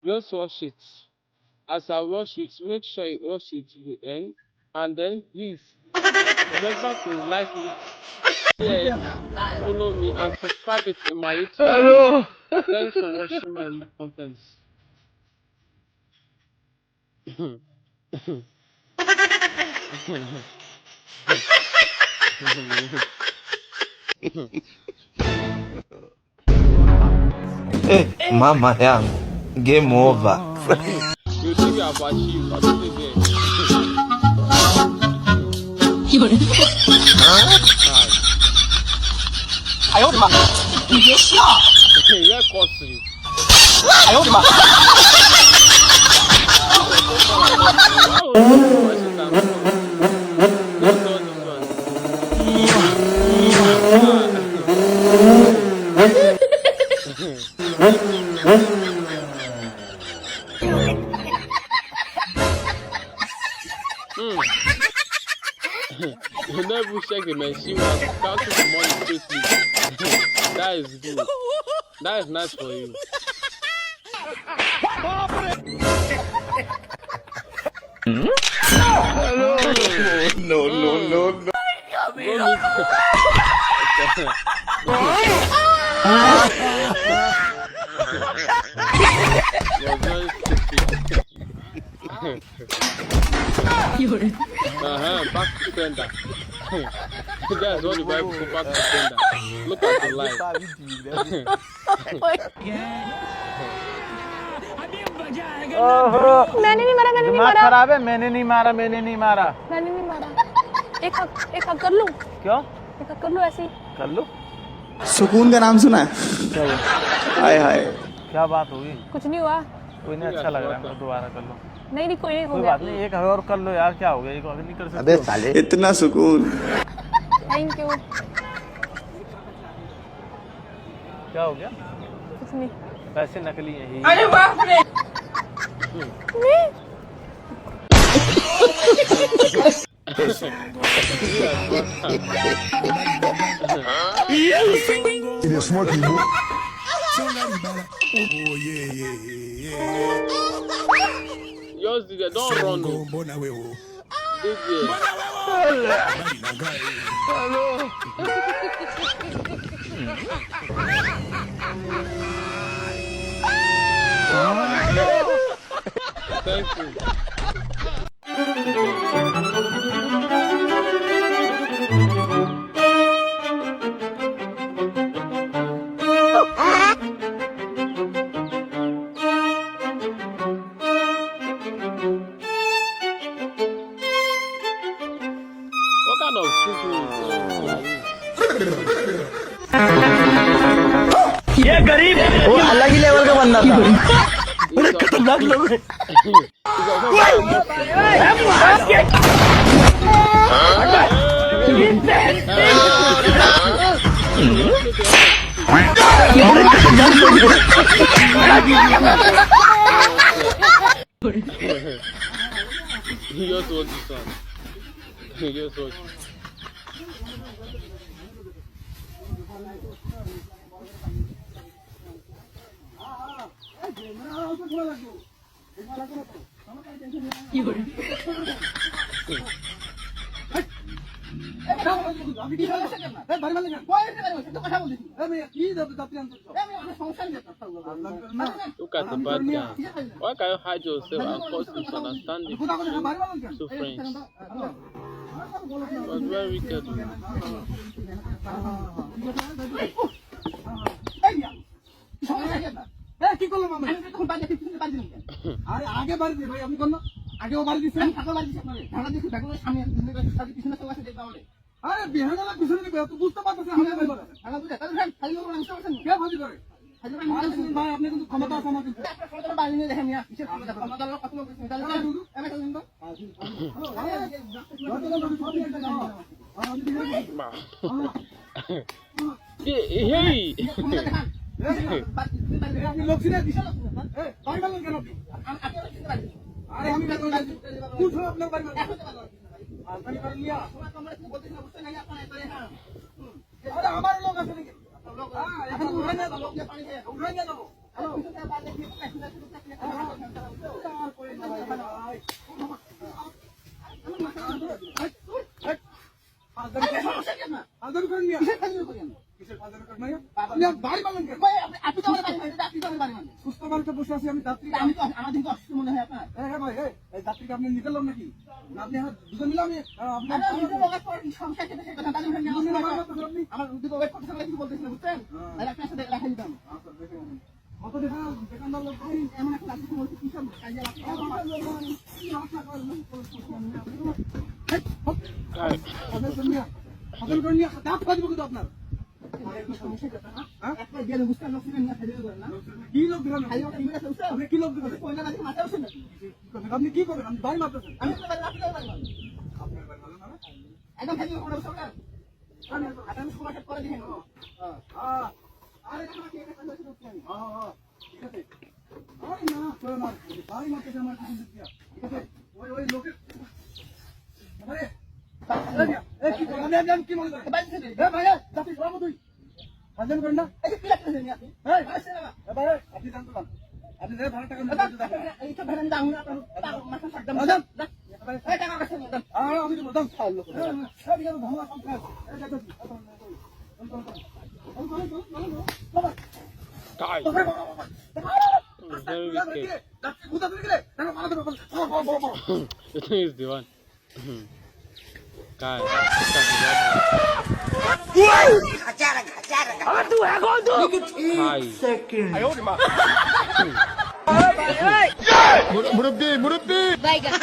Just wash it. As I wash it, make sure you wash it to the end. And then please remember to like it, share it, follow me, and subscribe it in my YouTube. Hello. Thanks for watching my contents. Mama yangu, game over. You think you have achieved, but still there. Yeah, costly. You never check the machine was counting the money quickly. That is good. That is nice for you. No. Go You're very stupid. Back to sender. That's what the Bible says, back to sender. Look at the life. मैंने नहीं मारा मैंने नहीं दिमाग मारा खराब है। मैंने नहीं मारा मैंने नहीं मारा एक हक कर लूं क्यों एक हक कर लूं ऐसे ही कर लो। सुकून का नाम सुना है? हाय हाय क्या बात होगी? कुछ नहीं हुआ कोई नहीं, अच्छा लग रहा है, दोबारा कर लो। नहीं कोई नहीं हो कोई गया बात नहीं, एक और कर लो यार, क्या हो गया? एक और नहीं कर सकते? अबे साले, इतना सुकून। थैंक यू क्या हो गया? कुछ नहीं पैसे नकली हैं ही। अरे बाप रे Yours did it. Don't run. Did it. Thank you. What kind of cooking is ये गरीब वो अलग ही लेवल का बंदा था। बड़े खतरनाक लोग हैं। Yours was this one. Yours was. Look at the bad guy. Why can you hide yourself and cause misunderstanding between two friends? It was very wicked. আগে বাড়ি দিয়ে ভাই আপনি কোন আগেও বাড়ি দিচ্ছেন বাড়ি দিচ্ছেন ঢাকা দিচ্ছি ঢাকা সামনে পিছনে চলে আসে দেখতে আরে বিহানা পিছনে তুই বুঝতে পারছিস আমি ঢাকা বুঝে তাহলে খালি লোক অংশ করছেন কে ভাজি করে ভাই আপনি কিন্তু ক্ষমতা আছে আমাদের ক্ষমতা বাড়ি নিয়ে দেখেন কিসের ক্ষমতা লোক কত লোক তাহলে আমি তো কিন্তু Hey! লোক ছিল দিশা বাড়ি বাড়ি কেন আরে আমি কোন সময় আপনার বাড়ি বাড়ি করে নিয়া আরে আমার লোক আছে নাকি এখন উড়াই না যাবো পানি খেয়ে উড়াই না যাবো সুস্থ বাড়িতে বসে আছি আমি যাত্রী আমি তো আমাদের তো অসুস্থ মনে হয় আপনার হ্যাঁ ভাই এই যাত্রীকে আপনি নিতে নাকি না আপনি দুজন মিলে আমি আমার দুটো ওয়েট করতে থাকলে কি বলতেছিলেন বুঝছেন তাহলে আপনার সাথে রাখা দিতাম কত দোকানদার লোক এমন একটা যাত্রী বলছে কি সব আপনার আপনি কি করবেন আমি বাড়ি মারতেছেন একদম আমি সময় করে দিই বাড়ি মারতেছে আমার ঠিক আছে ওই লোকের কি মনে করেন ভাইয়া তুই হাজার করেন না আপনি জানতে পারেন আপনি ভাড়া টাকা আমি তো বলতাম Is the one. Guy. বাইগান